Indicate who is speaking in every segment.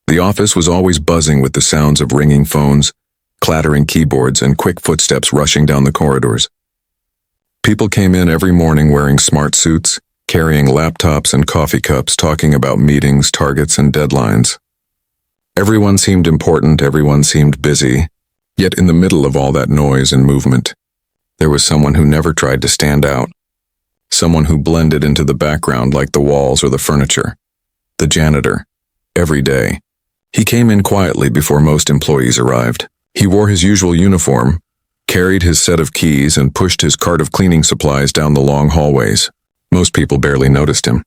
Speaker 1: The office was always buzzing with the sounds of ringing phones, clattering keyboards, and quick footsteps rushing down the corridors. People came in every morning wearing smart suits, carrying laptops and coffee cups, talking about meetings, targets, and deadlines. Everyone seemed important, everyone seemed busy, yet in the middle of all that noise and movement, there was someone who never tried to stand out. Someone who blended into the background like the walls or the furniture. The janitor. Every day. He came in quietly before most employees arrived. He wore his usual uniform, carried his set of keys, and pushed his cart of cleaning supplies down the long hallways. Most people barely noticed him.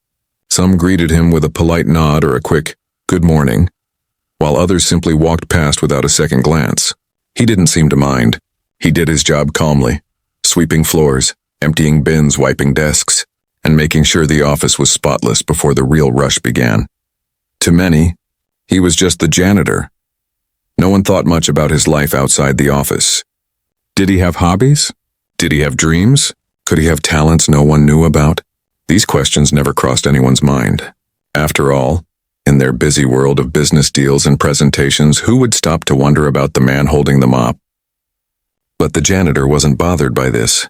Speaker 1: Some greeted him with a polite nod or a quick, "Good morning," while others simply walked past without a second glance. He didn't seem to mind. He did his job calmly, sweeping floors, emptying bins, wiping desks, and making sure the office was spotless before the real rush began. To many, he was just the janitor. No one thought much about his life outside the office. Did he have hobbies? Did he have dreams? Could he have talents no one knew about? These questions never crossed anyone's mind. After all, in their busy world of business deals and presentations, who would stop to wonder about the man holding the mop? But the janitor wasn't bothered by this.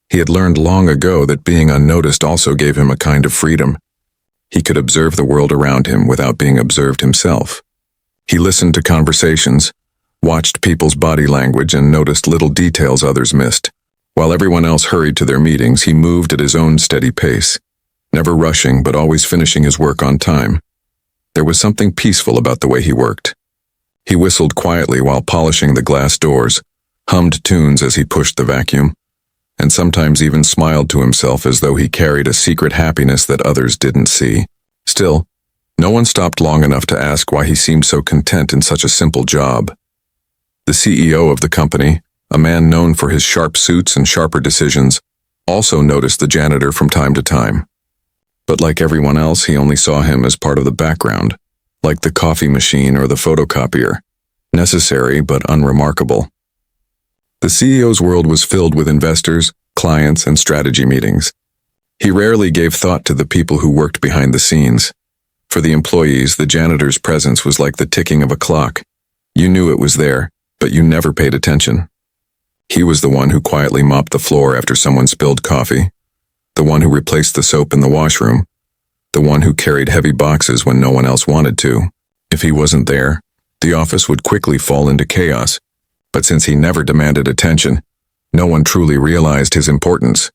Speaker 1: He had learned long ago that being unnoticed also gave him a kind of freedom. He could observe the world around him without being observed himself. He listened to conversations, watched people's body language, and noticed little details others missed. While everyone else hurried to their meetings, he moved at his own steady pace, never rushing but always finishing his work on time. There was something peaceful about the way he worked. He whistled quietly while polishing the glass doors, hummed tunes as he pushed the vacuum, and sometimes even smiled to himself as though he carried a secret happiness that others didn't see. Still, no one stopped long enough to ask why he seemed so content in such a simple job. The CEO of the company, a man known for his sharp suits and sharper decisions, also noticed the janitor from time to time. But like everyone else, he only saw him as part of the background, like the coffee machine or the photocopier, necessary but unremarkable. The CEO's world was filled with investors, clients, and strategy meetings. He rarely gave thought to the people who worked behind the scenes. For the employees, the janitor's presence was like the ticking of a clock. You knew it was there, but you never paid attention. He was the one who quietly mopped the floor after someone spilled coffee, the one who replaced the soap in the washroom, the one who carried heavy boxes when no one else wanted to. If he wasn't there, the office would quickly fall into chaos. But since he never demanded attention, no one truly realized his importance.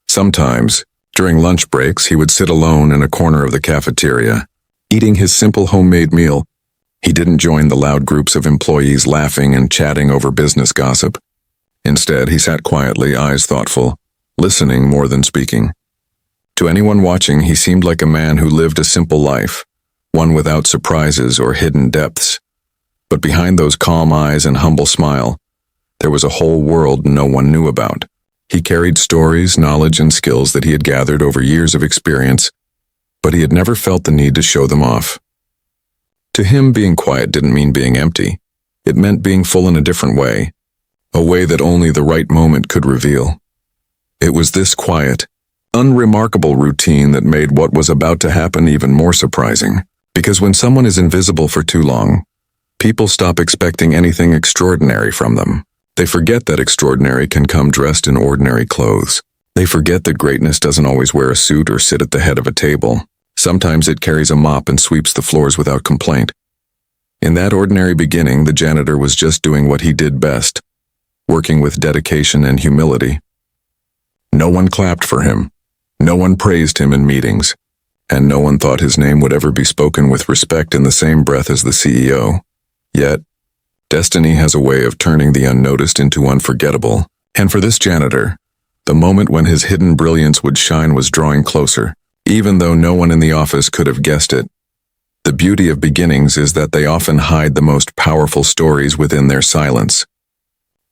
Speaker 1: Sometimes, during lunch breaks, he would sit alone in a corner of the cafeteria, eating his simple homemade meal. He didn't join the loud groups of employees laughing and chatting over business gossip. Instead, he sat quietly, eyes thoughtful, listening more than speaking. To anyone watching, he seemed like a man who lived a simple life, one without surprises or hidden depths. But behind those calm eyes and humble smile, there was a whole world no one knew about. He carried stories, knowledge, and skills that he had gathered over years of experience, but he had never felt the need to show them off. To him, being quiet didn't mean being empty. It meant being full in a different way, a way that only the right moment could reveal. It was this quiet, unremarkable routine that made what was about to happen even more surprising. Because when someone is invisible for too long, people stop expecting anything extraordinary from them. They forget that extraordinary can come dressed in ordinary clothes. They forget that greatness doesn't always wear a suit or sit at the head of a table. Sometimes it carries a mop and sweeps the floors without complaint. In that ordinary beginning, the janitor was just doing what he did best, working with dedication and humility. No one clapped for him. No one praised him in meetings. And no one thought his name would ever be spoken with respect in the same breath as the CEO. Yet, destiny has a way of turning the unnoticed into unforgettable. And for this janitor, the moment when his hidden brilliance would shine was drawing closer, even though no one in the office could have guessed it. The beauty of beginnings is that they often hide the most powerful stories within their silence.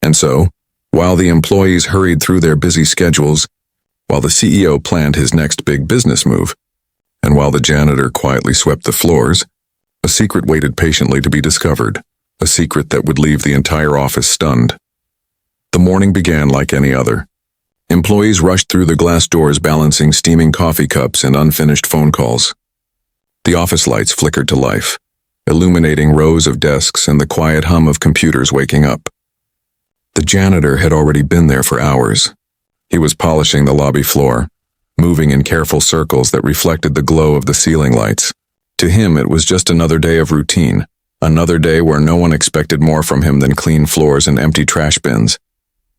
Speaker 1: And so, while the employees hurried through their busy schedules, while the CEO planned his next big business move, and while the janitor quietly swept the floors, a secret waited patiently to be discovered, a secret that would leave the entire office stunned. The morning began like any other. Employees rushed through the glass doors balancing steaming coffee cups and unfinished phone calls. The office lights flickered to life, illuminating rows of desks and the quiet hum of computers waking up. The janitor had already been there for hours. He was polishing the lobby floor, moving in careful circles that reflected the glow of the ceiling lights. To him, it was just another day of routine, another day where no one expected more from him than clean floors and empty trash bins.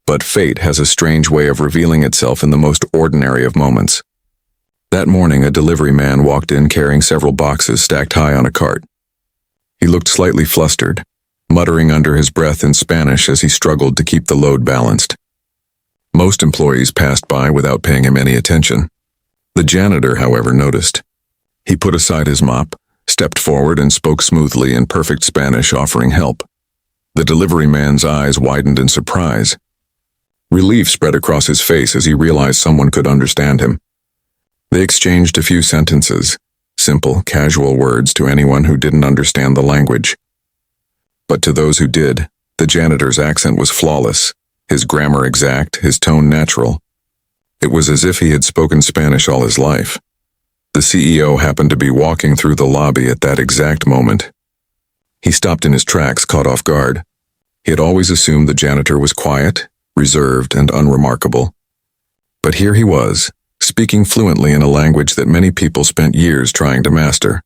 Speaker 1: But fate has a strange way of revealing itself in the most ordinary of moments. That morning, a delivery man walked in carrying several boxes stacked high on a cart. He looked slightly flustered, muttering under his breath in Spanish as he struggled to keep the load balanced. Most employees passed by without paying him any attention. The janitor, however, noticed. He put aside his mop, stepped forward and spoke smoothly in perfect Spanish, offering help. The delivery man's eyes widened in surprise. Relief spread across his face as he realized someone could understand him. They exchanged a few sentences, simple, casual words to anyone who didn't understand the language. But to those who did, the janitor's accent was flawless, his grammar exact, his tone natural. It was as if he had spoken Spanish all his life. The CEO happened to be walking through the lobby at that exact moment. He stopped in his tracks, caught off guard. He had always assumed the janitor was quiet, reserved, and unremarkable. But here he was, speaking fluently in a language that many people spent years trying to master.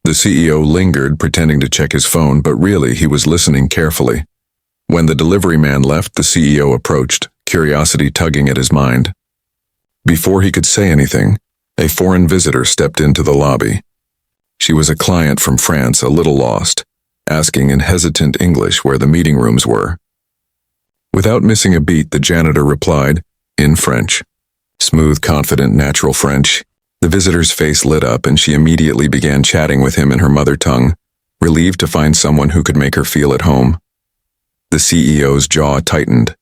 Speaker 1: The CEO lingered, pretending to check his phone, but really he was listening carefully. When the delivery man left, the CEO approached, curiosity tugging at his mind. Before he could say anything, a foreign visitor stepped into the lobby. She was a client from France, a little lost, asking in hesitant English where the meeting rooms were. Without missing a beat, the janitor replied, in French. Smooth, confident, natural French. The visitor's face lit up and she immediately began chatting with him in her mother tongue, relieved to find someone who could make her feel at home. The CEO's jaw tightened.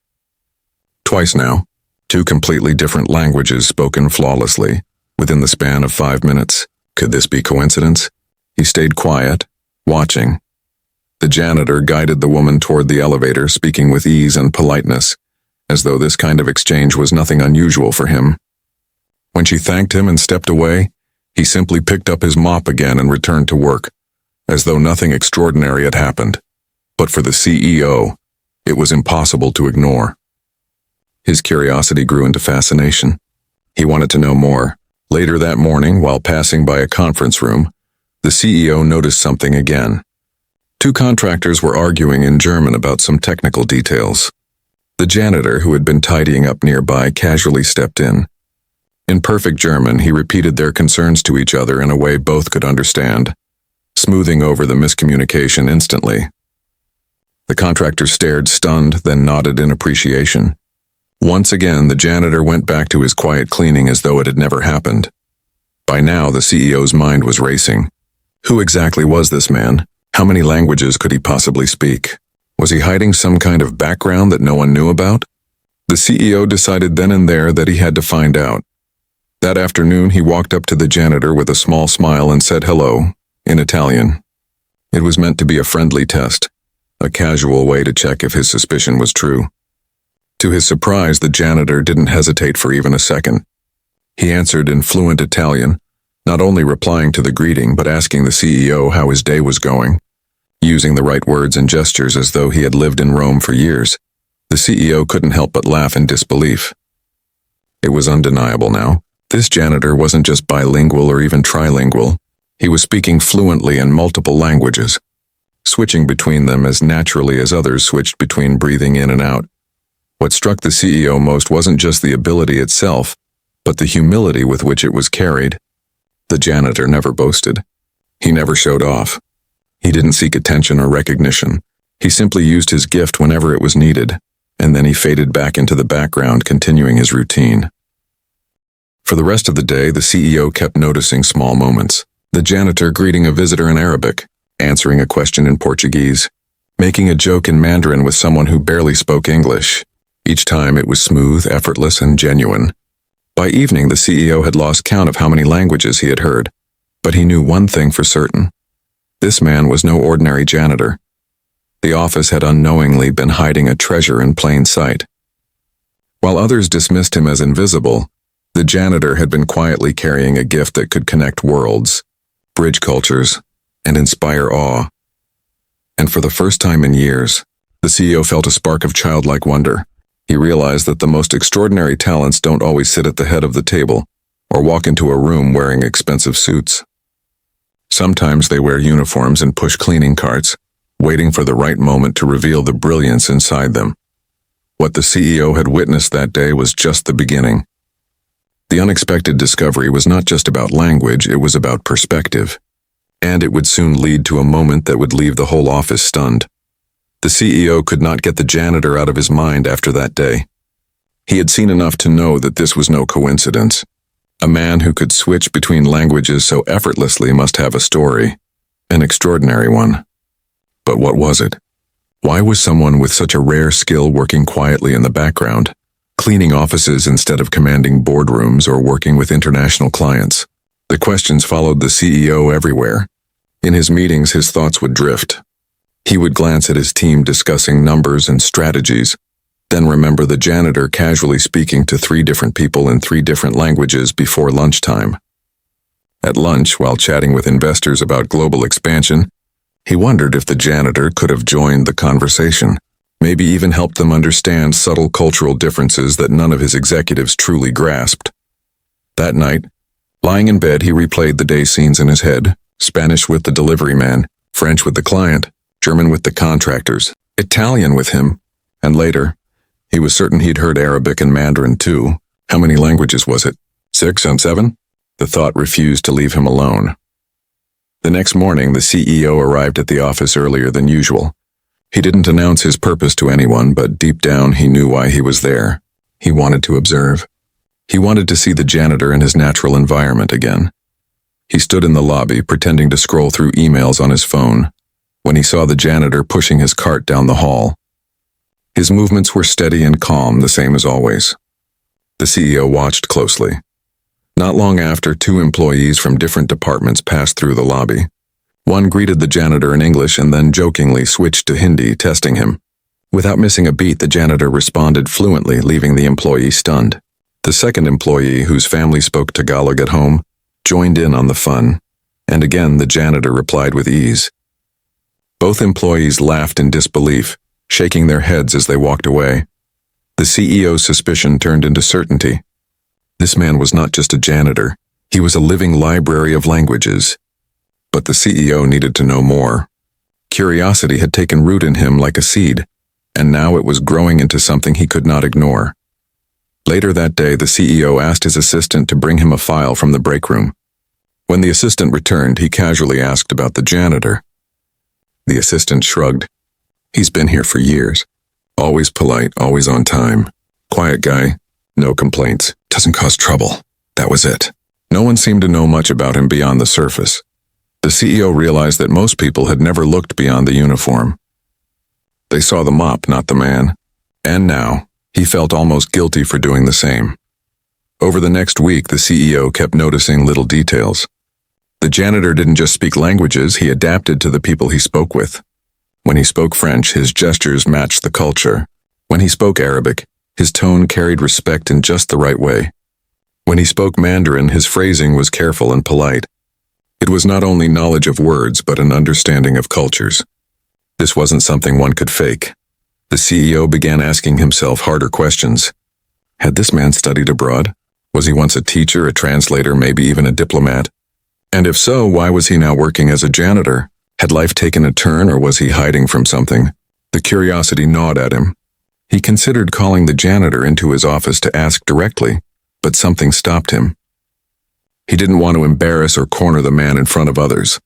Speaker 1: Twice now, two completely different languages spoken flawlessly, within the span of 5 minutes. Could this be coincidence? He stayed quiet, watching. The janitor guided the woman toward the elevator, speaking with ease and politeness, as though this kind of exchange was nothing unusual for him. When she thanked him and stepped away, he simply picked up his mop again and returned to work, as though nothing extraordinary had happened. But for the CEO, it was impossible to ignore. His curiosity grew into fascination. He wanted to know more. Later that morning, while passing by a conference room, the CEO noticed something again. Two contractors were arguing in German about some technical details. The janitor, who had been tidying up nearby, casually stepped in. In perfect German, he repeated their concerns to each other in a way both could understand, smoothing over the miscommunication instantly. The contractors stared, stunned, then nodded in appreciation. Once again, the janitor went back to his quiet cleaning as though it had never happened. By now, the CEO's mind was racing. Who exactly was this man? How many languages could he possibly speak? Was he hiding some kind of background that no one knew about? The CEO decided then and there that he had to find out. That afternoon, he walked up to the janitor with a small smile and said hello, in Italian. It was meant to be a friendly test, a casual way to check if his suspicion was true. To his surprise, the janitor didn't hesitate for even a second. He answered in fluent Italian, not only replying to the greeting but asking the CEO how his day was going, using the right words and gestures as though he had lived in Rome for years. The CEO couldn't help but laugh in disbelief. It was undeniable now. This janitor wasn't just bilingual or even trilingual. He was speaking fluently in multiple languages, switching between them as naturally as others switched between breathing in and out. What struck the CEO most wasn't just the ability itself, but the humility with which it was carried. The janitor never boasted. He never showed off. He didn't seek attention or recognition. He simply used his gift whenever it was needed, and then he faded back into the background, continuing his routine. For the rest of the day, the CEO kept noticing small moments. The janitor greeting a visitor in Arabic, answering a question in Portuguese, making a joke in Mandarin with someone who barely spoke English. Each time it was smooth, effortless, and genuine. By evening, the CEO had lost count of how many languages he had heard, but he knew one thing for certain. This man was no ordinary janitor. The office had unknowingly been hiding a treasure in plain sight. While others dismissed him as invisible, the janitor had been quietly carrying a gift that could connect worlds, bridge cultures, and inspire awe. And for the first time in years, the CEO felt a spark of childlike wonder. He realized that the most extraordinary talents don't always sit at the head of the table or walk into a room wearing expensive suits. Sometimes they wear uniforms and push cleaning carts, waiting for the right moment to reveal the brilliance inside them. What the CEO had witnessed that day was just the beginning. The unexpected discovery was not just about language, it was about perspective. And it would soon lead to a moment that would leave the whole office stunned. The CEO could not get the janitor out of his mind after that day. He had seen enough to know that this was no coincidence. A man who could switch between languages so effortlessly must have a story, an extraordinary one. But what was it? Why was someone with such a rare skill working quietly in the background, cleaning offices instead of commanding boardrooms or working with international clients? The questions followed the CEO everywhere. In his meetings, his thoughts would drift. He would glance at his team discussing numbers and strategies, then remember the janitor casually speaking to 3 different people in 3 different languages before lunchtime. At lunch, while chatting with investors about global expansion, he wondered if the janitor could have joined the conversation, maybe even helped them understand subtle cultural differences that none of his executives truly grasped. That night, lying in bed, he replayed the day scenes in his head, Spanish with the delivery man, French with the client, German with the contractors, Italian with him, and later, he was certain he'd heard Arabic and Mandarin too. How many languages was it? 6 and 7? The thought refused to leave him alone. The next morning, the CEO arrived at the office earlier than usual. He didn't announce his purpose to anyone, but deep down he knew why he was there. He wanted to observe. He wanted to see the janitor in his natural environment again. He stood in the lobby, pretending to scroll through emails on his phone, when he saw the janitor pushing his cart down the hall. His movements were steady and calm, the same as always. The CEO watched closely. Not long after, 2 employees from different departments passed through the lobby. One greeted the janitor in English and then jokingly switched to Hindi, testing him. Without missing a beat, the janitor responded fluently, leaving the employee stunned. The second employee, whose family spoke Tagalog at home, joined in on the fun, and again the janitor replied with ease. Both employees laughed in disbelief, shaking their heads as they walked away. The CEO's suspicion turned into certainty. This man was not just a janitor, he was a living library of languages. But the CEO needed to know more. Curiosity had taken root in him like a seed, and now it was growing into something he could not ignore. Later that day, the CEO asked his assistant to bring him a file from the break room. When the assistant returned, he casually asked about the janitor. The assistant shrugged. He's been here for years. Always polite, always on time. Quiet guy, no complaints, doesn't cause trouble. That was it. No one seemed to know much about him beyond the surface. The CEO realized that most people had never looked beyond the uniform. They saw the mop, not the man. And now, he felt almost guilty for doing the same. Over the next week, the CEO kept noticing little details. The janitor didn't just speak languages, he adapted to the people he spoke with. When he spoke French, his gestures matched the culture. When he spoke Arabic, his tone carried respect in just the right way. When he spoke Mandarin, his phrasing was careful and polite. It was not only knowledge of words, but an understanding of cultures. This wasn't something one could fake. The CEO began asking himself harder questions. Had this man studied abroad? Was he once a teacher, a translator, maybe even a diplomat? And if so, why was he now working as a janitor? Had life taken a turn, or was he hiding from something? The curiosity gnawed at him. He considered calling the janitor into his office to ask directly, but something stopped him. He didn't want to embarrass or corner the man in front of others.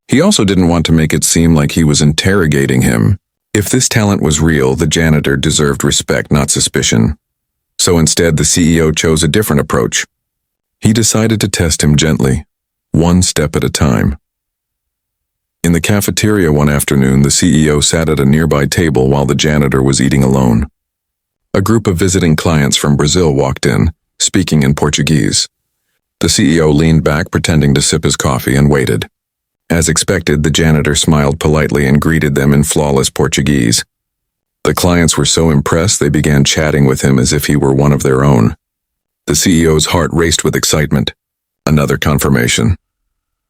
Speaker 1: He also didn't want to make it seem like he was interrogating him. If this talent was real, the janitor deserved respect, not suspicion. So instead, the CEO chose a different approach. He decided to test him gently, one step at a time. In the cafeteria one afternoon, the CEO sat at a nearby table while the janitor was eating alone. A group of visiting clients from Brazil walked in, speaking in Portuguese. The CEO leaned back, pretending to sip his coffee, and waited. As expected, the janitor smiled politely and greeted them in flawless Portuguese. The clients were so impressed they began chatting with him as if he were one of their own. The CEO's heart raced with excitement. Another confirmation.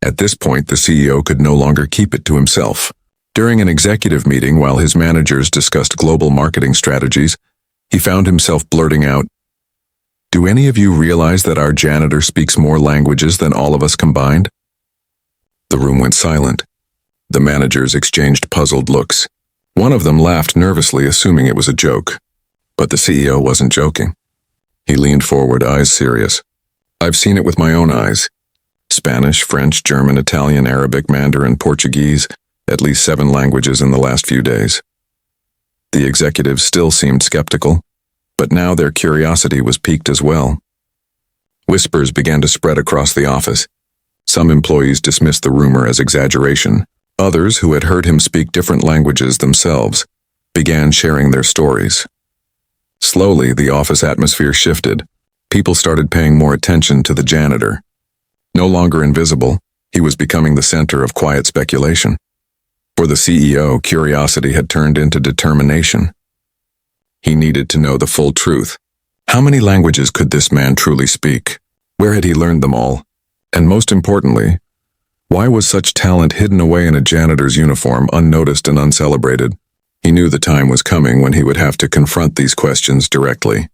Speaker 1: At this point, the CEO could no longer keep it to himself. During an executive meeting while his managers discussed global marketing strategies, he found himself blurting out, "Do any of you realize that our janitor speaks more languages than all of us combined?" The room went silent. The managers exchanged puzzled looks. One of them laughed nervously, assuming it was a joke. But the CEO wasn't joking. He leaned forward, eyes serious. "I've seen it with my own eyes. Spanish, French, German, Italian, Arabic, Mandarin, Portuguese, at least 7 languages in the last few days." The executives still seemed skeptical, but now their curiosity was piqued as well. Whispers began to spread across the office. Some employees dismissed the rumor as exaggeration. Others, who had heard him speak different languages themselves, began sharing their stories. Slowly, the office atmosphere shifted. People started paying more attention to the janitor. No longer invisible, he was becoming the center of quiet speculation. For the CEO, curiosity had turned into determination. He needed to know the full truth. How many languages could this man truly speak? Where had he learned them all? And most importantly, why was such talent hidden away in a janitor's uniform, unnoticed and uncelebrated? He knew the time was coming when he would have to confront these questions directly.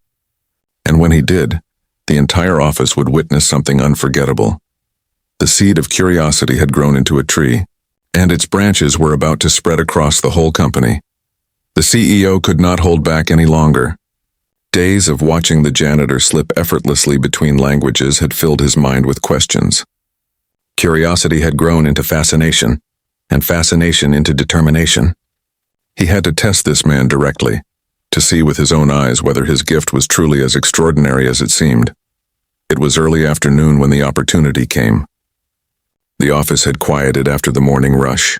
Speaker 1: And when he did, the entire office would witness something unforgettable. The seed of curiosity had grown into a tree, and its branches were about to spread across the whole company. The CEO could not hold back any longer. Days of watching the janitor slip effortlessly between languages had filled his mind with questions. Curiosity had grown into fascination, and fascination into determination. He had to test this man directly, to see with his own eyes whether his gift was truly as extraordinary as it seemed. It was early afternoon when the opportunity came. The office had quieted after the morning rush.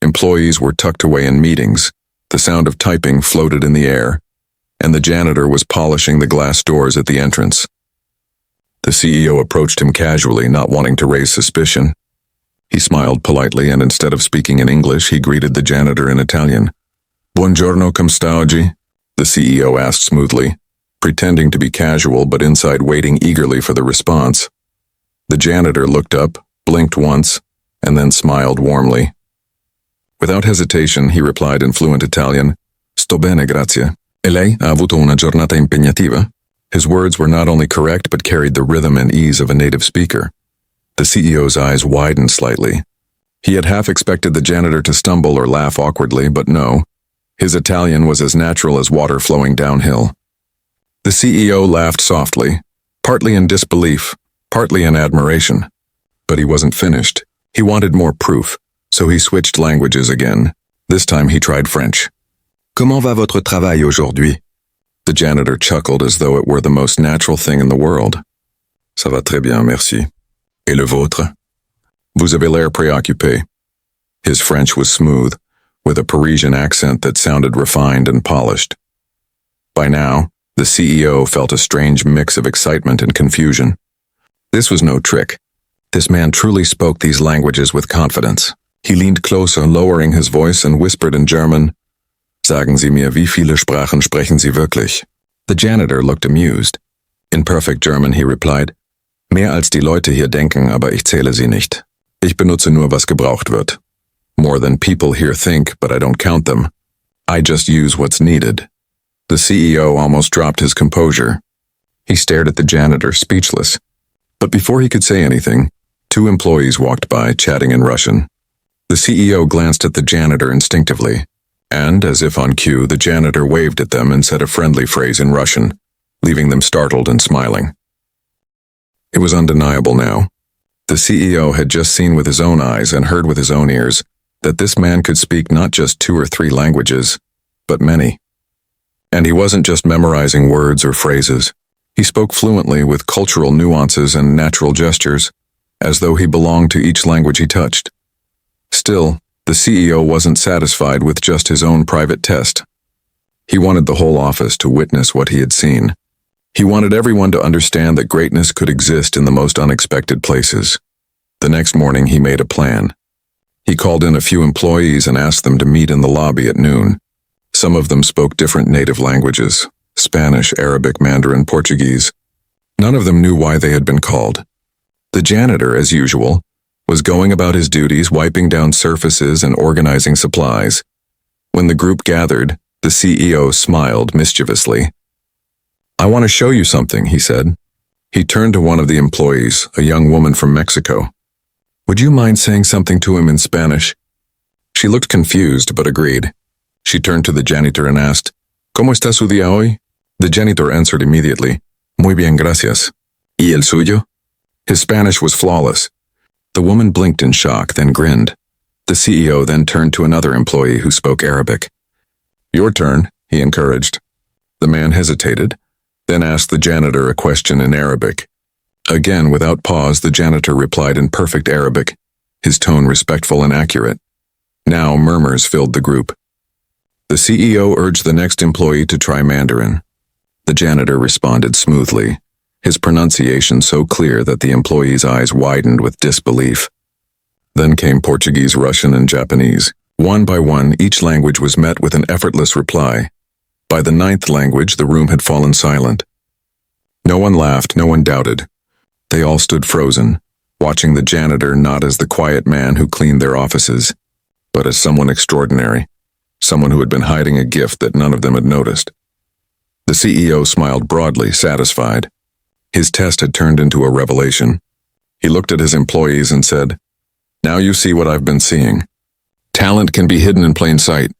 Speaker 1: Employees were tucked away in meetings, the sound of typing floated in the air, and the janitor was polishing the glass doors at the entrance. The CEO approached him casually, not wanting to raise suspicion. He smiled politely, and instead of speaking in English, he greeted the janitor in Italian. "Buongiorno, come sta oggi?" the CEO asked smoothly, pretending to be casual but inside waiting eagerly for the response. The janitor looked up, blinked once, and then smiled warmly. Without hesitation, he replied in fluent Italian, "Sto bene, grazie. E lei ha avuto una giornata impegnativa?" His words were not only correct but carried the rhythm and ease of a native speaker. The CEO's eyes widened slightly. He had half expected the janitor to stumble or laugh awkwardly, but no. His Italian was as natural as water flowing downhill. The CEO laughed softly, partly in disbelief, partly in admiration. But he wasn't finished. He wanted more proof, so he switched languages again. This time he tried French. "Comment va votre travail aujourd'hui?" The janitor chuckled as though it were the most natural thing in the world. "Ça va très bien, merci. Et le vôtre?" "Vous avez l'air préoccupé." His French was smooth, with a Parisian accent that sounded refined and polished. By now, the CEO felt a strange mix of excitement and confusion. This was no trick. This man truly spoke these languages with confidence. He leaned closer, lowering his voice, and whispered in German, "Sagen Sie mir, wie viele Sprachen sprechen Sie wirklich?" The janitor looked amused. In perfect German, he replied, "Mehr als die Leute hier denken, aber ich zähle sie nicht. Ich benutze nur, was gebraucht wird. More than people here think, but I don't count them. I just use what's needed." The CEO almost dropped his composure. He stared at the janitor, speechless. But before he could say anything, 2 employees walked by, chatting in Russian. The CEO glanced at the janitor instinctively, and, as if on cue, the janitor waved at them and said a friendly phrase in Russian, leaving them startled and smiling. It was undeniable now. The CEO had just seen with his own eyes and heard with his own ears that this man could speak not just 2 or 3 languages, but many. And he wasn't just memorizing words or phrases. He spoke fluently with cultural nuances and natural gestures, as though he belonged to each language he touched. Still, the CEO wasn't satisfied with just his own private test. He wanted the whole office to witness what he had seen. He wanted everyone to understand that greatness could exist in the most unexpected places. The next morning, he made a plan. He called in a few employees and asked them to meet in the lobby at noon. Some of them spoke different native languages: Spanish, Arabic, Mandarin, Portuguese. None of them knew why they had been called. The janitor, as usual, was going about his duties, wiping down surfaces and organizing supplies. When the group gathered, the CEO smiled mischievously. "I want to show you something," he said. He turned to one of the employees, a young woman from Mexico. "Would you mind saying something to him in Spanish?" She looked confused, but agreed. She turned to the janitor and asked, "¿Cómo está su día hoy?" The janitor answered immediately, "Muy bien, gracias." "¿Y el suyo?" His Spanish was flawless. The woman blinked in shock, then grinned. The CEO then turned to another employee who spoke Arabic. "Your turn," he encouraged. The man hesitated, then asked the janitor a question in Arabic. Again, without pause, the janitor replied in perfect Arabic, his tone respectful and accurate. Now murmurs filled the group. The CEO urged the next employee to try Mandarin. The janitor responded smoothly, his pronunciation so clear that the employee's eyes widened with disbelief. Then came Portuguese, Russian, and Japanese. One by one, each language was met with an effortless reply. By the 9th language, the room had fallen silent. No one laughed, no one doubted. They all stood frozen, watching the janitor not as the quiet man who cleaned their offices, but as someone extraordinary, someone who had been hiding a gift that none of them had noticed. The CEO smiled broadly, satisfied. His test had turned into a revelation. He looked at his employees and said, "Now you see what I've been seeing. Talent can be hidden in plain sight.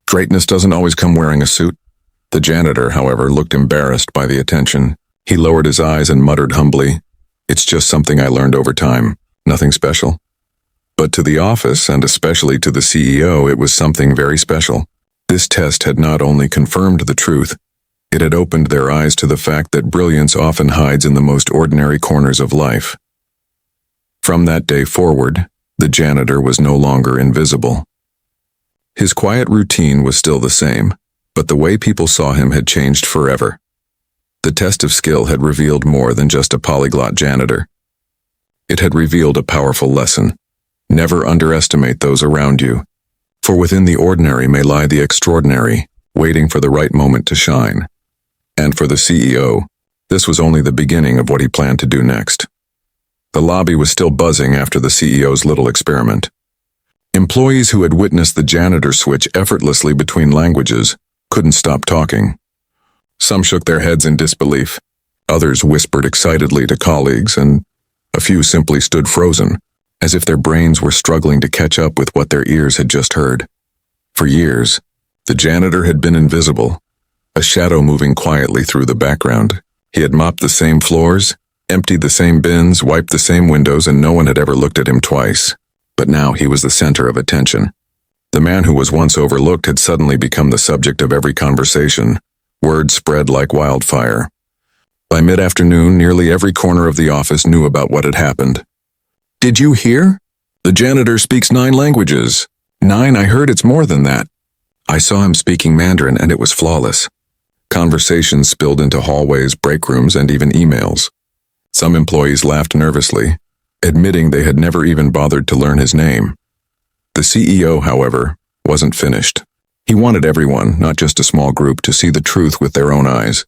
Speaker 1: Greatness doesn't always come wearing a suit." The janitor, however, looked embarrassed by the attention. He lowered his eyes and muttered humbly, "It's just something I learned over time, nothing special." But to the office, and especially to the CEO, it was something very special. This test had not only confirmed the truth, it had opened their eyes to the fact that brilliance often hides in the most ordinary corners of life. From that day forward, the janitor was no longer invisible. His quiet routine was still the same, but the way people saw him had changed forever. The test of skill had revealed more than just a polyglot janitor. It had revealed a powerful lesson. Never underestimate those around you, for within the ordinary may lie the extraordinary, waiting for the right moment to shine. And for the CEO, this was only the beginning of what he planned to do next. The lobby was still buzzing after the CEO's little experiment. Employees who had witnessed the janitor switch effortlessly between languages couldn't stop talking. Some shook their heads in disbelief, others whispered excitedly to colleagues, and a few simply stood frozen, as if their brains were struggling to catch up with what their ears had just heard. For years, the janitor had been invisible, a shadow moving quietly through the background. He had mopped the same floors, emptied the same bins, wiped the same windows, and no one had ever looked at him twice. But now he was the center of attention. The man who was once overlooked had suddenly become the subject of every conversation. Word spread like wildfire. By mid-afternoon, nearly every corner of the office knew about what had happened. "Did you hear? The janitor speaks 9 languages. 9, I heard it's more than that." I saw him speaking Mandarin and it was flawless. Conversations spilled into hallways, break rooms, and even emails. Some employees laughed nervously, admitting they had never even bothered to learn his name. The CEO, however, wasn't finished. He wanted everyone, not just a small group, to see the truth with their own eyes.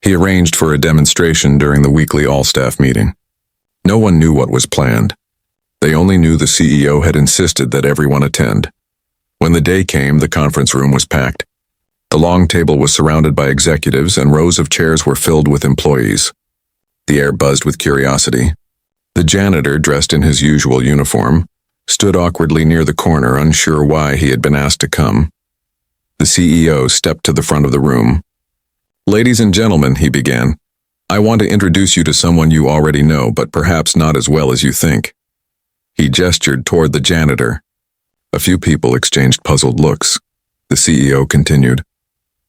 Speaker 1: He arranged for a demonstration during the weekly all-staff meeting. No one knew what was planned. They only knew the CEO had insisted that everyone attend. When the day came, the conference room was packed. The long table was surrounded by executives, and rows of chairs were filled with employees. The air buzzed with curiosity. The janitor, dressed in his usual uniform, stood awkwardly near the corner, unsure why he had been asked to come. The CEO stepped to the front of the room. "Ladies and gentlemen," he began, "I want to introduce you to someone you already know, but perhaps not as well as you think." He gestured toward the janitor. A few people exchanged puzzled looks. The CEO continued,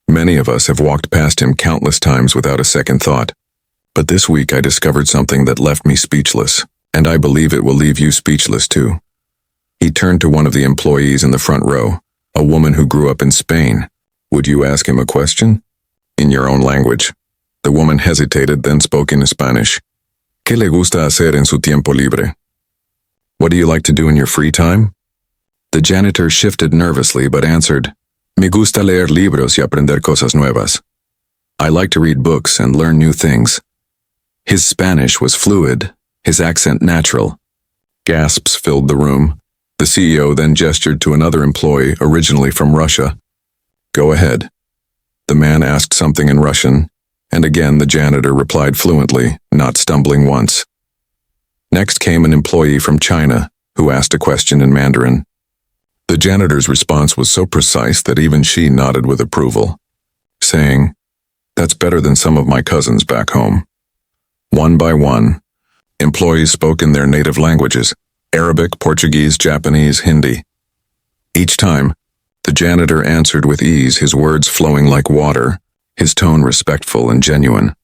Speaker 1: "Many of us have walked past him countless times without a second thought. But this week I discovered something that left me speechless, and I believe it will leave you speechless too." He turned to one of the employees in the front row, a woman who grew up in Spain. "Would you ask him a question?" "In your own language." The woman hesitated, then spoke in Spanish. "¿Qué le gusta hacer en su tiempo libre?" "What do you like to do in your free time?" The janitor shifted nervously but answered, "Me gusta leer libros y aprender cosas nuevas." "I like to read books and learn new things." His Spanish was fluid, his accent natural. Gasps filled the room. The CEO then gestured to another employee, originally from Russia. "Go ahead." The man asked something in Russian, and again the janitor replied fluently, not stumbling once. Next came an employee from China, who asked a question in Mandarin. The janitor's response was so precise that even she nodded with approval, saying, "That's better than some of my cousins back home." One by one, employees spoke in their native languages: Arabic, Portuguese, Japanese, Hindi. Each time, the janitor answered with ease, his words flowing like water, his tone respectful and genuine.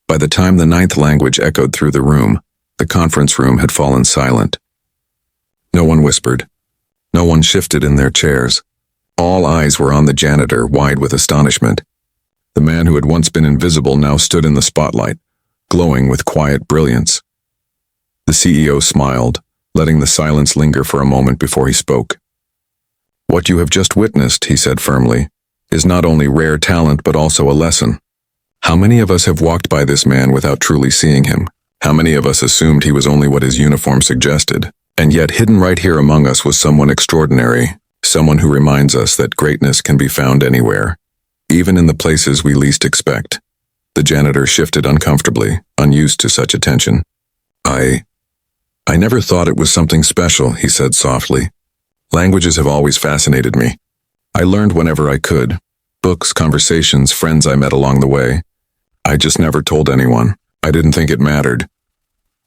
Speaker 1: By the time the ninth language echoed through the room, the conference room had fallen silent. No one whispered. No one shifted in their chairs. All eyes were on the janitor, wide with astonishment. The man who had once been invisible now stood in the spotlight, glowing with quiet brilliance. The CEO smiled, letting the silence linger for a moment before he spoke. "What you have just witnessed," he said firmly, "is not only rare talent but also a lesson. How many of us have walked by this man without truly seeing him? How many of us assumed he was only what his uniform suggested? And yet hidden right here among us was someone extraordinary, someone who reminds us that greatness can be found anywhere, even in the places we least expect." The janitor shifted uncomfortably, unused to such attention. I never thought it was something special," he said softly. "Languages have always fascinated me. I learned whenever I could. Books, conversations, friends I met along the way. I just never told anyone. I didn't think it mattered.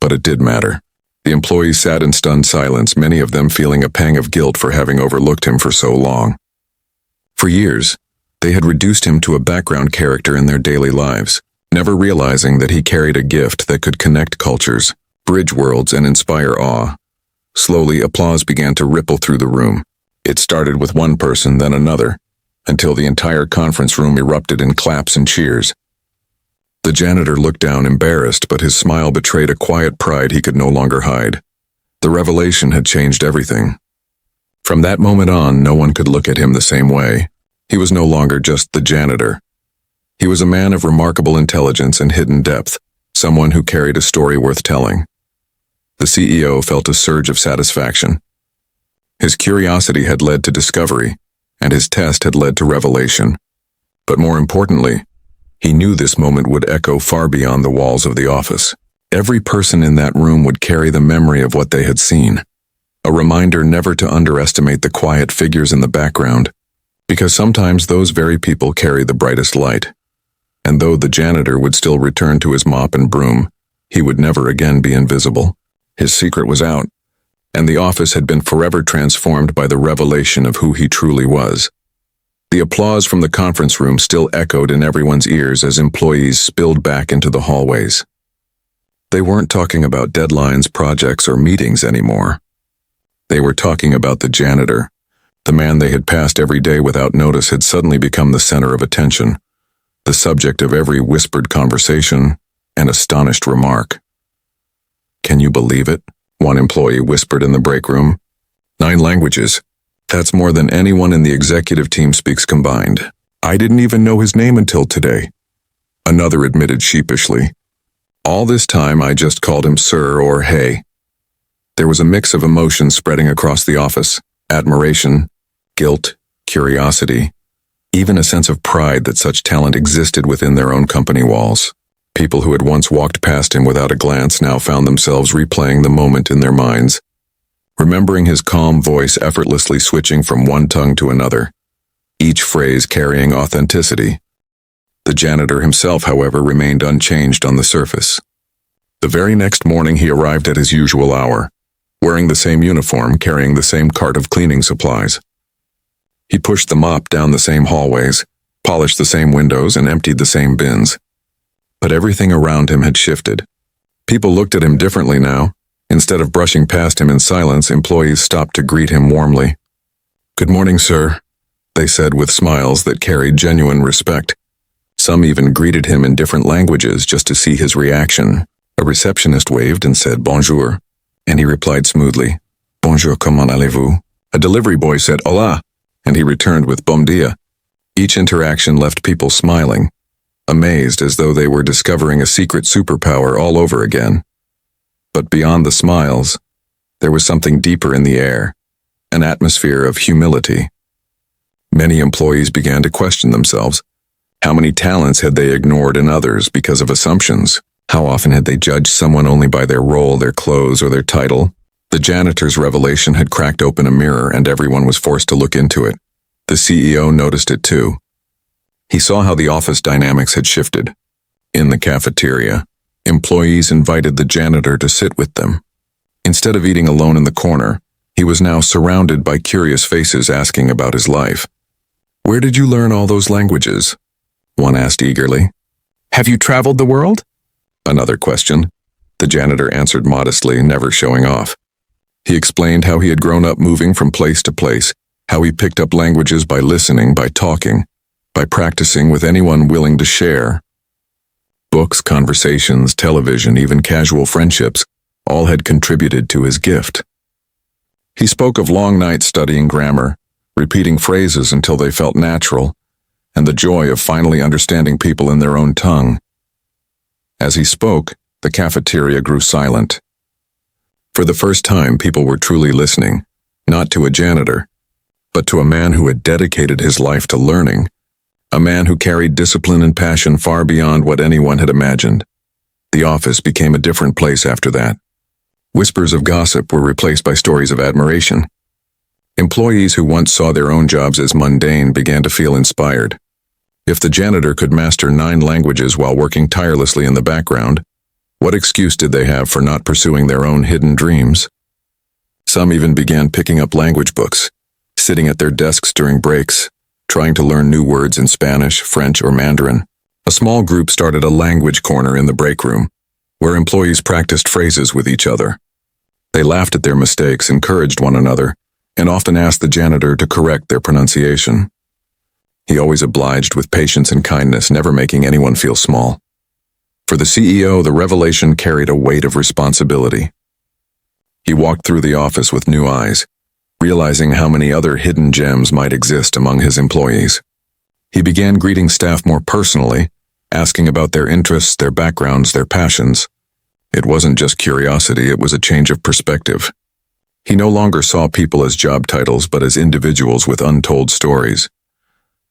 Speaker 1: But it did matter." The employees sat in stunned silence, many of them feeling a pang of guilt for having overlooked him for so long. For years, they had reduced him to a background character in their daily lives, never realizing that he carried a gift that could connect cultures, bridge worlds, and inspire awe. Slowly, applause began to ripple through the room. It started with one person, then another, until the entire conference room erupted in claps and cheers. The janitor looked down, embarrassed, but his smile betrayed a quiet pride he could no longer hide. The revelation had changed everything. From that moment on, no one could look at him the same way. He was no longer just the janitor. He was a man of remarkable intelligence and hidden depth, someone who carried a story worth telling. The CEO felt a surge of satisfaction. His curiosity had led to discovery, and his test had led to revelation. But more importantly, he knew this moment would echo far beyond the walls of the office. Every person in that room would carry the memory of what they had seen, a reminder never to underestimate the quiet figures in the background, because sometimes those very people carry the brightest light. And though the janitor would still return to his mop and broom, he would never again be invisible. His secret was out, and the office had been forever transformed by the revelation of who he truly was. The applause from the conference room still echoed in everyone's ears as employees spilled back into the hallways. They weren't talking about deadlines, projects, or meetings anymore. They were talking about the janitor. The man they had passed every day without notice had suddenly become the center of attention, the subject of every whispered conversation and astonished remark. "Can you believe it?" one employee whispered in the break room. 9 languages. That's more than anyone in the executive team speaks combined. I didn't even know his name until today. Another admitted sheepishly. All this time I just called him sir or hey. There was a mix of emotions spreading across the office: admiration, guilt, curiosity, even a sense of pride that such talent existed within their own company walls. People who had once walked past him without a glance now found themselves replaying the moment in their minds, remembering his calm voice effortlessly switching from one tongue to another, each phrase carrying authenticity. The janitor himself, however, remained unchanged on the surface. The very next morning he arrived at his usual hour, wearing the same uniform, carrying the same cart of cleaning supplies. He pushed the mop down the same hallways, polished the same windows, and emptied the same bins. But everything around him had shifted. People looked at him differently now. Instead of brushing past him in silence, employees stopped to greet him warmly. "Good morning, sir," they said with smiles that carried genuine respect. Some even greeted him in different languages just to see his reaction. A receptionist waved and said bonjour, and he replied smoothly, "Bonjour, comment allez-vous?" A delivery boy said hola, and he returned with bom dia. Each interaction left people smiling, amazed as though they were discovering a secret superpower all over again. But beyond the smiles, There was something deeper in the air, an atmosphere of humility. Many employees began to question themselves. How many talents had they ignored in others because of assumptions? How often had they judged someone only by their role, their clothes, or their title? The janitor's revelation had cracked open a mirror, and everyone was forced to look into it. The CEO noticed it too. He saw how the office dynamics had shifted. In the cafeteria, employees invited the janitor to sit with them. Instead of eating alone in the corner, he was now surrounded by curious faces asking about his life. "Where did you learn all those languages?" one asked eagerly. "Have you traveled the world?" Another questioned. The janitor answered modestly, never showing off. He explained how he had grown up moving from place to place, how he picked up languages by listening, by talking, by practicing with anyone willing to share. Books, conversations, television, even casual friendships, all had contributed to his gift. He spoke of long nights studying grammar, repeating phrases until they felt natural, and the joy of finally understanding people in their own tongue. As he spoke, the cafeteria grew silent. For the first time, people were truly listening, not to a janitor, but to a man who had dedicated his life to learning, a man who carried discipline and passion far beyond what anyone had imagined. The office became a different place after that. Whispers of gossip were replaced by stories of admiration. Employees who once saw their own jobs as mundane began to feel inspired. If the janitor could master 9 languages while working tirelessly in the background, what excuse did they have for not pursuing their own hidden dreams? Some even began picking up language books, sitting at their desks during breaks, trying to learn new words in Spanish, French, or Mandarin. A small group started a language corner in the break room, where employees practiced phrases with each other. They laughed at their mistakes, encouraged one another, and often asked the janitor to correct their pronunciation. He always obliged with patience and kindness, never making anyone feel small. For the CEO, the revelation carried a weight of responsibility. He walked through the office with new eyes, realizing how many other hidden gems might exist among his employees. He began greeting staff more personally, asking about their interests, their backgrounds, their passions. It wasn't just curiosity, it was a change of perspective. He no longer saw people as job titles, but as individuals with untold stories.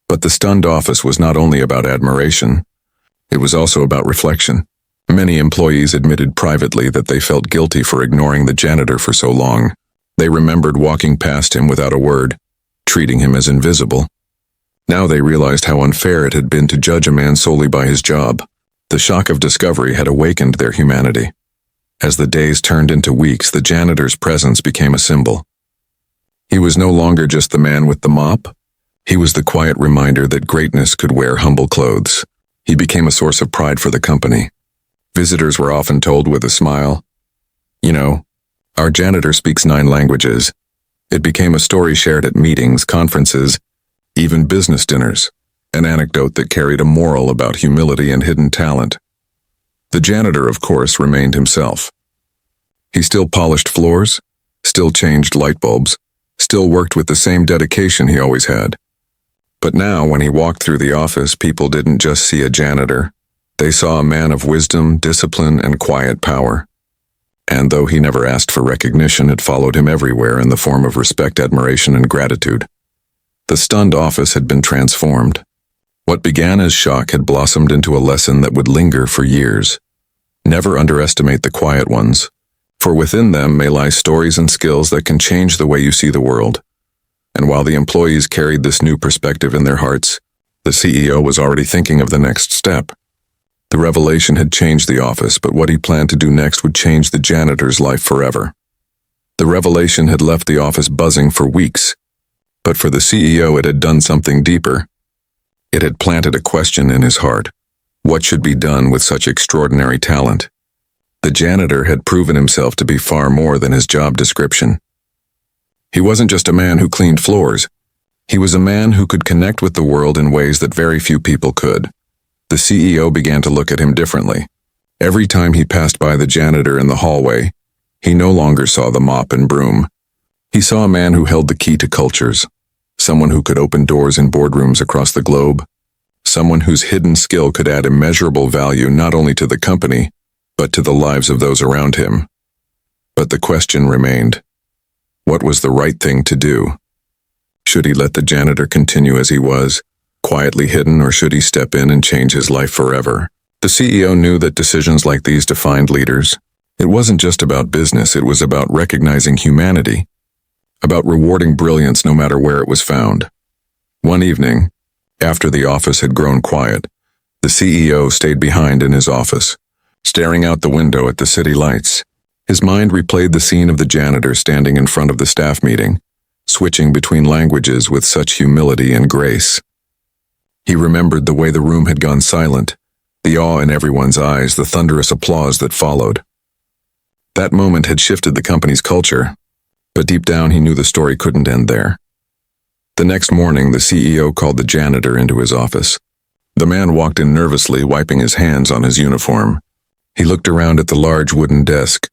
Speaker 1: But the stunned office was not only about admiration, it was also about reflection. Many employees admitted privately that they felt guilty for ignoring the janitor for so long. They remembered walking past him without a word, treating him as invisible. Now they realized how unfair it had been to judge a man solely by his job. The shock of discovery had awakened their humanity. As the days turned into weeks, the janitor's presence became a symbol. He was no longer just the man with the mop. He was the quiet reminder that greatness could wear humble clothes. He became a source of pride for the company. Visitors were often told with a smile, "You know, our janitor speaks 9 languages." It became a story shared at meetings, conferences, even business dinners, an anecdote that carried a moral about humility and hidden talent. The janitor, of course, remained himself. He still polished floors, still changed light bulbs, still worked with the same dedication he always had. But now, when he walked through the office, people didn't just see a janitor. They saw a man of wisdom, discipline, and quiet power. And though he never asked for recognition, it followed him everywhere in the form of respect, admiration, and gratitude. The stunned office had been transformed. What began as shock had blossomed into a lesson that would linger for years. Never underestimate the quiet ones, for within them may lie stories and skills that can change the way you see the world. And while the employees carried this new perspective in their hearts, the CEO was already thinking of the next step. The revelation had changed the office, but what he planned to do next would change the janitor's life forever. The revelation had left the office buzzing for weeks, but for the CEO it had done something deeper. It had planted a question in his heart. What should be done with such extraordinary talent? The janitor had proven himself to be far more than his job description. He wasn't just a man who cleaned floors. He was a man who could connect with the world in ways that very few people could. The CEO began to look at him differently. Every time he passed by the janitor in the hallway, he no longer saw the mop and broom. He saw a man who held the key to cultures, someone who could open doors in boardrooms across the globe, someone whose hidden skill could add immeasurable value not only to the company, but to the lives of those around him. But the question remained. What was the right thing to do? Should he let the janitor continue as he was, quietly hidden, or should he step in and change his life forever? The CEO knew that decisions like these defined leaders. It wasn't just about business, it was about recognizing humanity, about rewarding brilliance no matter where it was found. One evening, after the office had grown quiet, the CEO stayed behind in his office, staring out the window at the city lights. His mind replayed the scene of the janitor standing in front of the staff meeting, switching between languages with such humility and grace. He remembered the way the room had gone silent, the awe in everyone's eyes, the thunderous applause that followed. That moment had shifted the company's culture, but deep down he knew the story couldn't end there. The next morning, the CEO called the janitor into his office. The man walked in nervously, wiping his hands on his uniform. He looked around at the large wooden desk,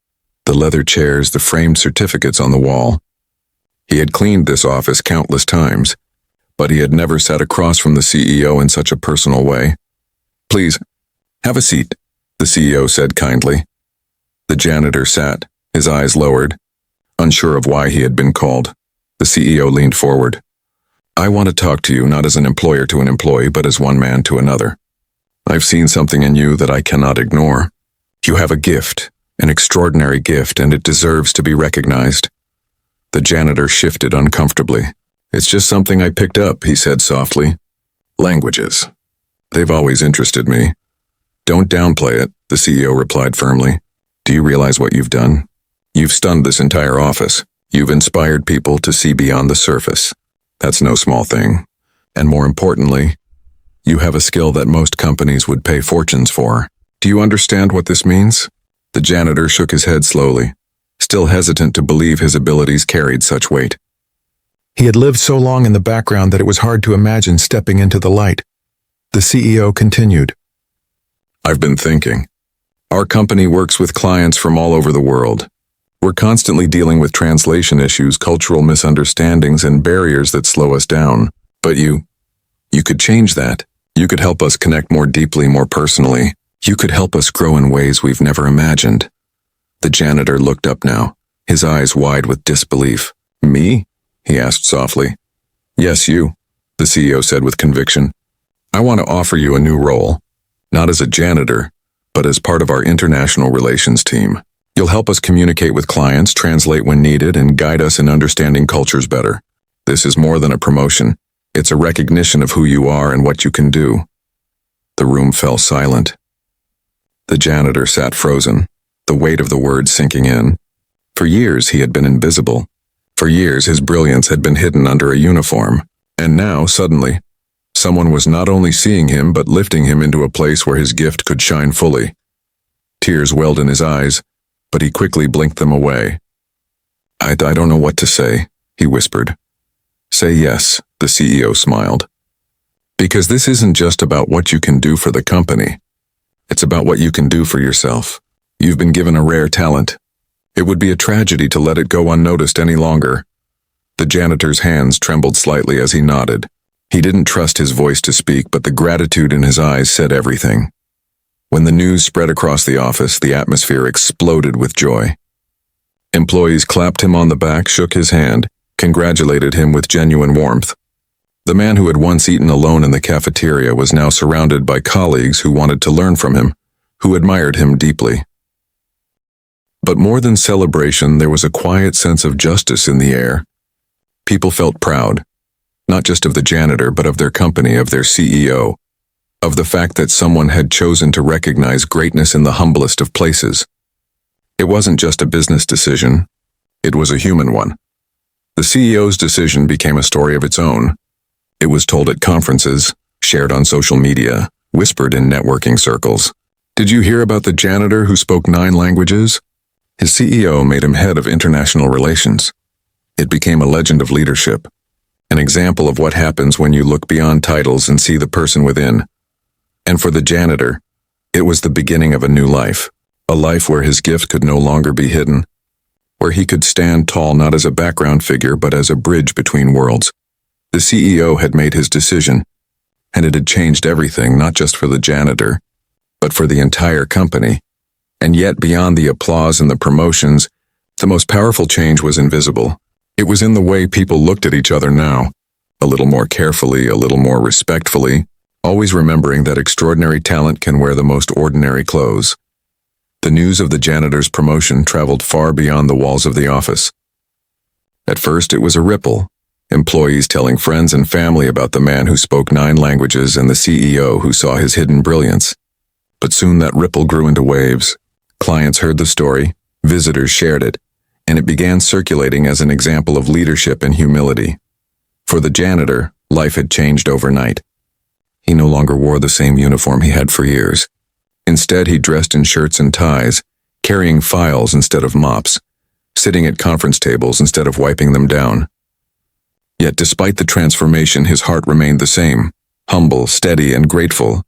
Speaker 1: the leather chairs, the framed certificates on the wall. He had cleaned this office countless times, but he had never sat across from the CEO in such a personal way. "Please, have a seat," the CEO said kindly. The janitor sat, his eyes lowered, unsure of why he had been called. The CEO leaned forward. "I want to talk to you not as an employer to an employee, but as one man to another. I've seen something in you that I cannot ignore. You have a gift, an extraordinary gift, and it deserves to be recognized." The janitor shifted uncomfortably. "It's just something I picked up," he said softly. "Languages. They've always interested me." "Don't downplay it," the CEO replied firmly. "Do you realize what you've done? You've stunned this entire office. You've inspired people to see beyond the surface. That's no small thing. And more importantly, you have a skill that most companies would pay fortunes for. Do you understand what this means?" The janitor shook his head slowly, still hesitant to believe his abilities carried such weight. He had lived so long in the background that it was hard to imagine stepping into the light. The CEO continued. "I've been thinking. Our company works with clients from all over the world. We're constantly dealing with translation issues, cultural misunderstandings, and barriers that slow us down. But you could change that. You could help us connect more deeply, more personally. You could help us grow in ways we've never imagined." The janitor looked up now, his eyes wide with disbelief. "Me?" he asked softly. "Yes, you," the CEO said with conviction. "I want to offer you a new role, not as a janitor, but as part of our international relations team. You'll help us communicate with clients, translate when needed, and guide us in understanding cultures better. This is more than a promotion. It's a recognition of who you are and what you can do." The room fell silent. The janitor sat frozen, the weight of the words sinking in. For years he had been invisible. For years his brilliance had been hidden under a uniform. And now, suddenly, someone was not only seeing him but lifting him into a place where his gift could shine fully. Tears welled in his eyes, but he quickly blinked them away. I don't know what to say," he whispered. "Say yes," the CEO smiled. "Because this isn't just about what you can do for the company. It's about what you can do for yourself. You've been given a rare talent. It would be a tragedy to let it go unnoticed any longer." The janitor's hands trembled slightly as he nodded. He didn't trust his voice to speak, but the gratitude in his eyes said everything. When the news spread across the office, the atmosphere exploded with joy. Employees clapped him on the back, shook his hand, congratulated him with genuine warmth. The man who had once eaten alone in the cafeteria was now surrounded by colleagues who wanted to learn from him, who admired him deeply. But more than celebration, there was a quiet sense of justice in the air. People felt proud, not just of the janitor, but of their company, of their CEO, of the fact that someone had chosen to recognize greatness in the humblest of places. It wasn't just a business decision, it was a human one. The CEO's decision became a story of its own. It was told at conferences, shared on social media, whispered in networking circles. "Did you hear about the janitor who spoke 9 languages?" His CEO made him head of international relations. It became a legend of leadership, an example of what happens when you look beyond titles and see the person within. And for the janitor, it was the beginning of a new life, a life where his gift could no longer be hidden, where he could stand tall not as a background figure but as a bridge between worlds. The CEO had made his decision, and it had changed everything, not just for the janitor, but for the entire company. And yet, beyond the applause and the promotions, The most powerful change was invisible. It was in the way people looked at each other now, a little more carefully, a little more respectfully, always remembering that extraordinary talent can wear the most ordinary clothes. The news of the janitor's promotion traveled far beyond the walls of the office. At first, it was a ripple, employees telling friends and family about the man who spoke 9 languages and the CEO who saw his hidden brilliance. But soon that ripple grew into waves. Clients heard the story, visitors shared it, and it began circulating as an example of leadership and humility. For the janitor, life had changed overnight. He no longer wore the same uniform he had for years. Instead, he dressed in shirts and ties, carrying files instead of mops, sitting at conference tables instead of wiping them down. Yet despite the transformation, his heart remained the same, humble, steady, and grateful.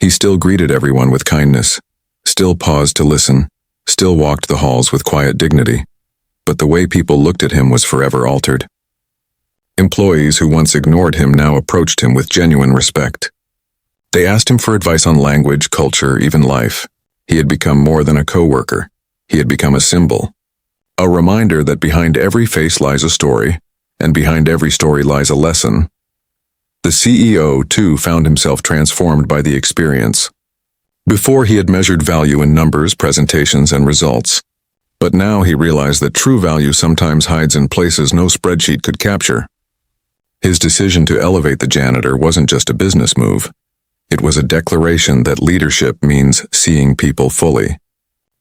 Speaker 1: He still greeted everyone with kindness, still paused to listen, still walked the halls with quiet dignity. But the way people looked at him was forever altered. Employees who once ignored him now approached him with genuine respect. They asked him for advice on language, culture, even life. He had become more than a coworker. He had become a symbol. A reminder that behind every face lies a story, and behind every story lies a lesson. The CEO, too, found himself transformed by the experience. Before, he had measured value in numbers, presentations, and results. But now he realized that true value sometimes hides in places no spreadsheet could capture. His decision to elevate the janitor wasn't just a business move. It was a declaration that leadership means seeing people fully.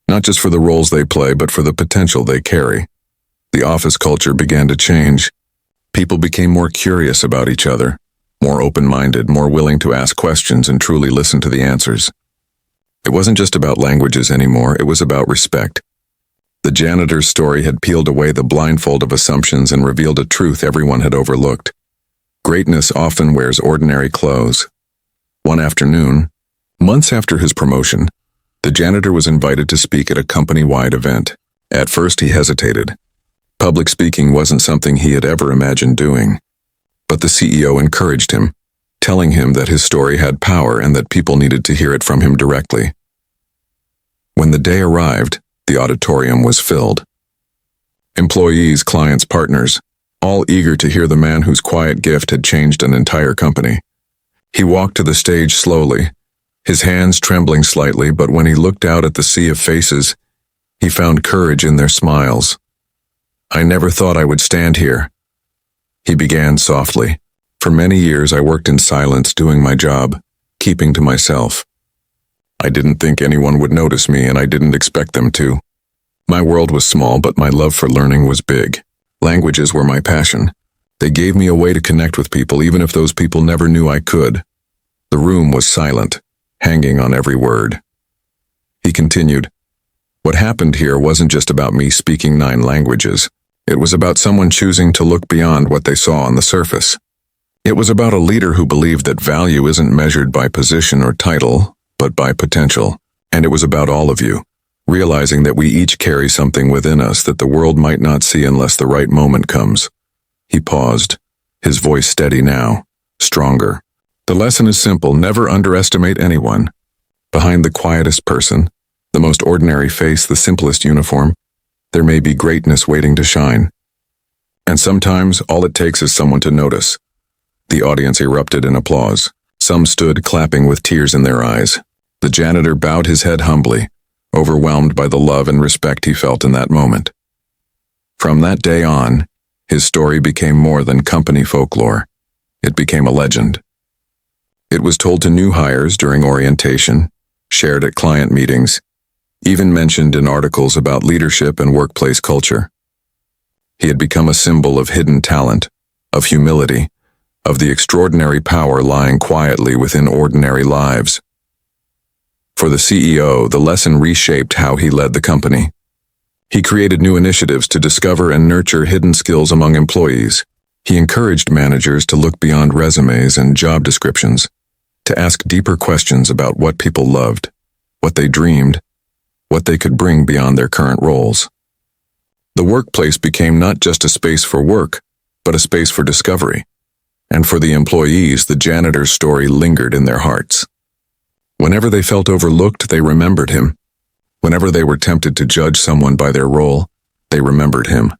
Speaker 1: Not just for the roles they play, but for the potential they carry. The office culture began to change. People became more curious about each other, more open-minded, more willing to ask questions and truly listen to the answers. It wasn't just about languages anymore, it was about respect. The janitor's story had peeled away the blindfold of assumptions and revealed a truth everyone had overlooked. Greatness often wears ordinary clothes. One afternoon, months after his promotion, the janitor was invited to speak at a company-wide event. At first he hesitated. Public speaking wasn't something he had ever imagined doing. But the CEO encouraged him, telling him that his story had power and that people needed to hear it from him directly. When the day arrived, the auditorium was filled. Employees, clients, partners, all eager to hear the man whose quiet gift had changed an entire company. He walked to the stage slowly, his hands trembling slightly, but when he looked out at the sea of faces, he found courage in their smiles. "I never thought I would stand here," he began softly. "For many years I worked in silence, doing my job, keeping to myself. I didn't think anyone would notice me, and I didn't expect them to. My world was small, but my love for learning was big. Languages were my passion. They gave me a way to connect with people, even if those people never knew I could." The room was silent, hanging on every word. He continued, "What happened here wasn't just about me speaking 9 languages. It was about someone choosing to look beyond what they saw on the surface. It was about a leader who believed that value isn't measured by position or title, but by potential. And it was about all of you, realizing that we each carry something within us that the world might not see unless the right moment comes." He paused, his voice steady now, stronger. "The lesson is simple: never underestimate anyone. Behind the quietest person, the most ordinary face, the simplest uniform, there may be greatness waiting to shine. And sometimes all it takes is someone to notice." The audience erupted in applause. Some stood clapping with tears in their eyes. The janitor bowed his head humbly, overwhelmed by the love and respect he felt in that moment. From that day on, his story became more than company folklore. It became a legend. It was told to new hires during orientation, shared at client meetings, even mentioned in articles about leadership and workplace culture. He had become a symbol of hidden talent, of humility, of the extraordinary power lying quietly within ordinary lives. For the CEO, the lesson reshaped how he led the company. He created new initiatives to discover and nurture hidden skills among employees. He encouraged managers to look beyond resumes and job descriptions, to ask deeper questions about what people loved, what they dreamed, what they could bring beyond their current roles. The workplace became not just a space for work, but a space for discovery. And for the employees, the janitor's story lingered in their hearts. Whenever they felt overlooked, they remembered him. Whenever they were tempted to judge someone by their role, they remembered him.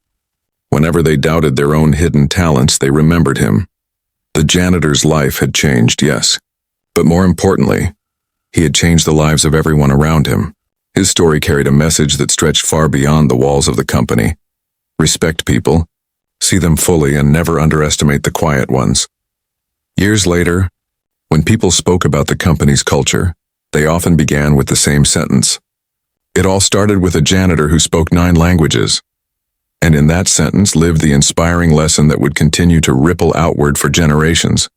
Speaker 1: Whenever they doubted their own hidden talents, they remembered him. The janitor's life had changed, yes. But more importantly, he had changed the lives of everyone around him. His story carried a message that stretched far beyond the walls of the company. Respect people, see them fully, and never underestimate the quiet ones. Years later, when people spoke about the company's culture, they often began with the same sentence. It all started with a janitor who spoke 9 languages. And in that sentence lived the inspiring lesson that would continue to ripple outward for generations.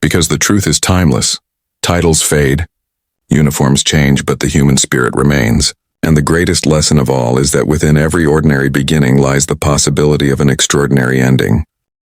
Speaker 1: Because the truth is timeless. Titles fade, uniforms change, but the human spirit remains. And the greatest lesson of all is that within every ordinary beginning lies the possibility of an extraordinary ending.